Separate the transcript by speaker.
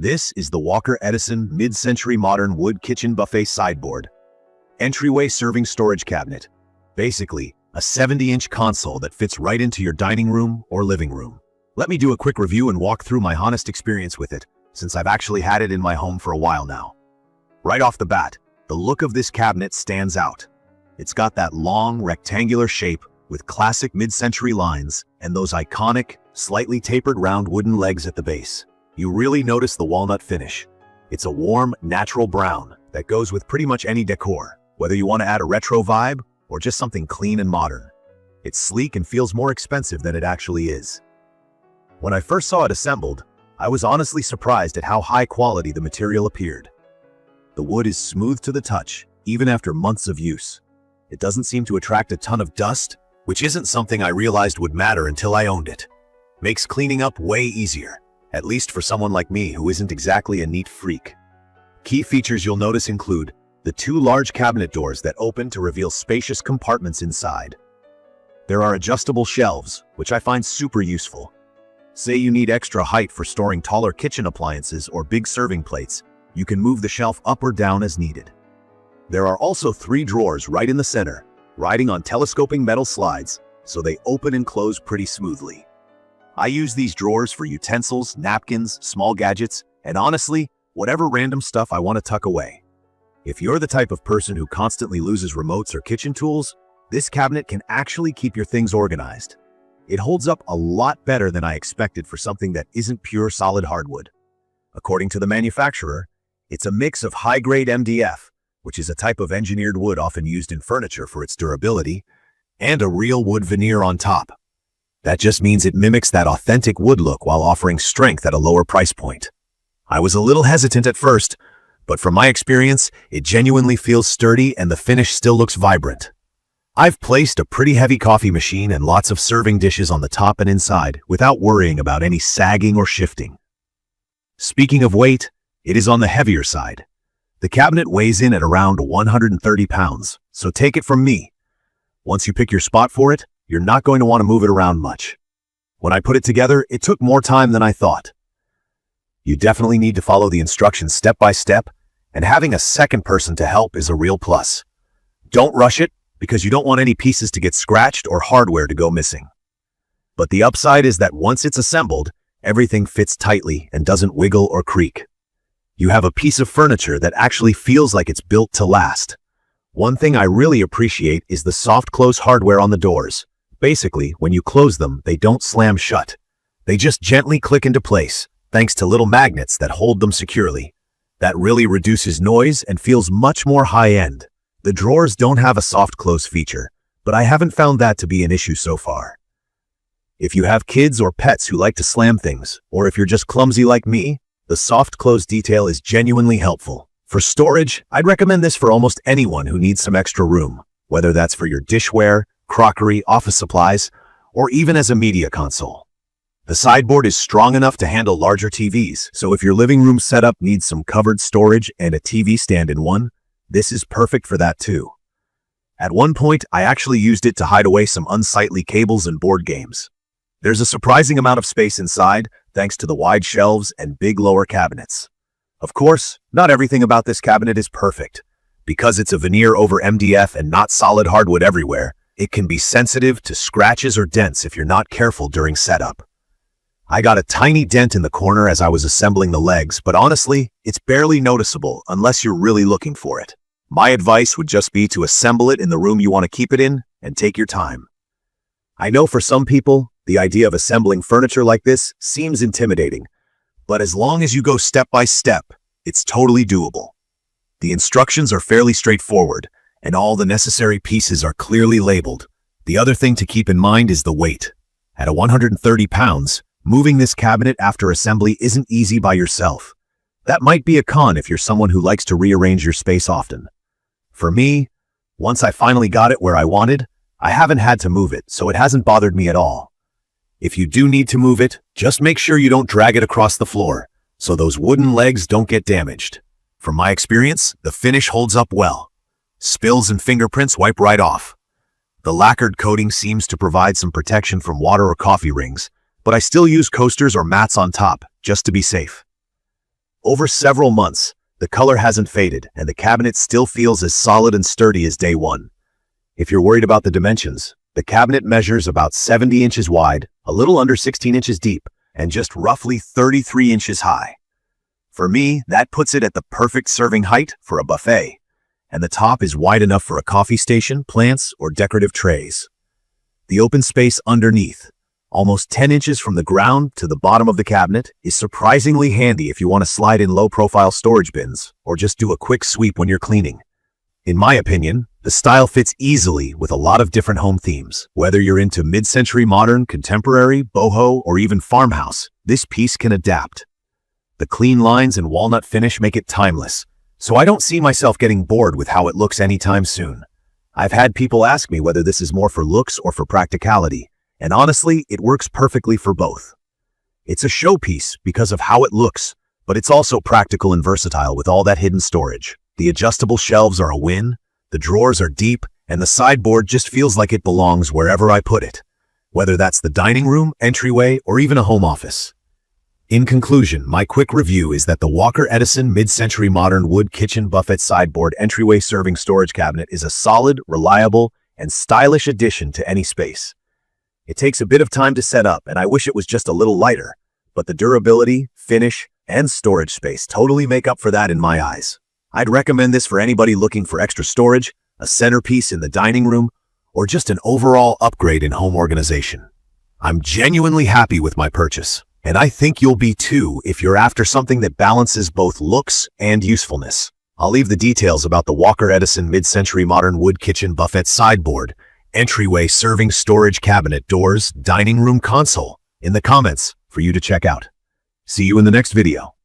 Speaker 1: This is the Walker Edison mid-century modern wood kitchen buffet sideboard. Entryway serving storage cabinet. Basically, a 70-inch console that fits right into your dining room or living room. Let me do a quick review and walk through my honest experience with it, since I've actually had it in my home for a while now. Right off the bat, the look of this cabinet stands out. It's got that long, rectangular shape with classic mid-century lines and those iconic, slightly tapered round wooden legs at the base. You really notice the walnut finish. It's a warm, natural brown that goes with pretty much any decor, whether you want to add a retro vibe or just something clean and modern. It's sleek and feels more expensive than it actually is. When I first saw it assembled, I was honestly surprised at how high quality the material appeared. The wood is smooth to the touch, even after months of use. It doesn't seem to attract a ton of dust, which isn't something I realized would matter until I owned it. Makes cleaning up way easier, at least for someone like me who isn't exactly a neat freak. Key features you'll notice include the two large cabinet doors that open to reveal spacious compartments inside. There are adjustable shelves, which I find super useful. Say you need extra height for storing taller kitchen appliances or big serving plates, you can move the shelf up or down as needed. There are also 3 drawers right in the center, riding on telescoping metal slides, so they open and close pretty smoothly. I use these drawers for utensils, napkins, small gadgets, and honestly, whatever random stuff I want to tuck away. If you're the type of person who constantly loses remotes or kitchen tools, this cabinet can actually keep your things organized. It holds up a lot better than I expected for something that isn't pure solid hardwood. According to the manufacturer, it's a mix of high-grade MDF, which is a type of engineered wood often used in furniture for its durability, and a real wood veneer on top. That just means it mimics that authentic wood look while offering strength at a lower price point. I was a little hesitant at first, but from my experience, it genuinely feels sturdy and the finish still looks vibrant. I've placed a pretty heavy coffee machine and lots of serving dishes on the top and inside without worrying about any sagging or shifting. Speaking of weight, it is on the heavier side. The cabinet weighs in at around 130 pounds, so take it from me. Once you pick your spot for it, you're not going to want to move it around much. When I put it together, it took more time than I thought. You definitely need to follow the instructions step by step, and having a second person to help is a real plus. Don't rush it, because you don't want any pieces to get scratched or hardware to go missing. But the upside is that once it's assembled, everything fits tightly and doesn't wiggle or creak. You have a piece of furniture that actually feels like it's built to last. One thing I really appreciate is the soft close hardware on the doors. Basically, when you close them, they don't slam shut. They just gently click into place, thanks to little magnets that hold them securely. That really reduces noise and feels much more high-end. The drawers don't have a soft close feature, but I haven't found that to be an issue so far. If you have kids or pets who like to slam things, or if you're just clumsy like me, the soft close detail is genuinely helpful. For storage, I'd recommend this for almost anyone who needs some extra room, whether that's for your dishware, crockery, office supplies, or even as a media console. The sideboard is strong enough to handle larger TVs, so if your living room setup needs some covered storage and a TV stand in one, this is perfect for that too. At one point, I actually used it to hide away some unsightly cables and board games. There's a surprising amount of space inside, thanks to the wide shelves and big lower cabinets. Of course, not everything about this cabinet is perfect. Because it's a veneer over MDF and not solid hardwood everywhere, it can be sensitive to scratches or dents if you're not careful during setup. I got a tiny dent in the corner as I was assembling the legs, but honestly, it's barely noticeable unless you're really looking for it. My advice would just be to assemble it in the room you want to keep it in and take your time. I know for some people, the idea of assembling furniture like this seems intimidating, but as long as you go step by step, it's totally doable. The instructions are fairly straightforward, and all the necessary pieces are clearly labeled. The other thing to keep in mind is the weight. At 130 pounds, moving this cabinet after assembly isn't easy by yourself. That might be a con if you're someone who likes to rearrange your space often. For me, once I finally got it where I wanted, I haven't had to move it, so it hasn't bothered me at all. If you do need to move it, just make sure you don't drag it across the floor, so those wooden legs don't get damaged. From my experience, the finish holds up well. Spills and fingerprints wipe right off. The lacquered coating seems to provide some protection from water or coffee rings, but I still use coasters or mats on top, just to be safe. Over several months, the color hasn't faded, and the cabinet still feels as solid and sturdy as day one. If you're worried about the dimensions, the cabinet measures about 70 inches wide, a little under 16 inches deep, and just roughly 33 inches high. For me, that puts it at the perfect serving height for a buffet, and the top is wide enough for a coffee station, plants, or decorative trays. The open space underneath, almost 10 inches from the ground to the bottom of the cabinet, is surprisingly handy if you want to slide in low-profile storage bins or just do a quick sweep when you're cleaning. In my opinion, the style fits easily with a lot of different home themes. Whether you're into mid-century modern, contemporary, boho, or even farmhouse, this piece can adapt. The clean lines and walnut finish make it timeless, so I don't see myself getting bored with how it looks anytime soon. I've had people ask me whether this is more for looks or for practicality, and honestly, it works perfectly for both. It's a showpiece because of how it looks, but it's also practical and versatile with all that hidden storage. The adjustable shelves are a win, the drawers are deep, and the sideboard just feels like it belongs wherever I put it, whether that's the dining room, entryway, or even a home office. In conclusion, my quick review is that the Walker Edison mid-century modern wood kitchen buffet sideboard entryway serving storage cabinet is a solid, reliable, and stylish addition to any space. It takes a bit of time to set up, and I wish it was just a little lighter, but the durability, finish, and storage space totally make up for that in my eyes. I'd recommend this for anybody looking for extra storage, a centerpiece in the dining room, or just an overall upgrade in home organization. I'm genuinely happy with my purchase, and I think you'll be too if you're after something that balances both looks and usefulness. I'll leave the details about the Walker Edison mid-century modern wood kitchen buffet sideboard, entryway serving storage cabinet doors, dining room console in the comments for you to check out. See you in the next video.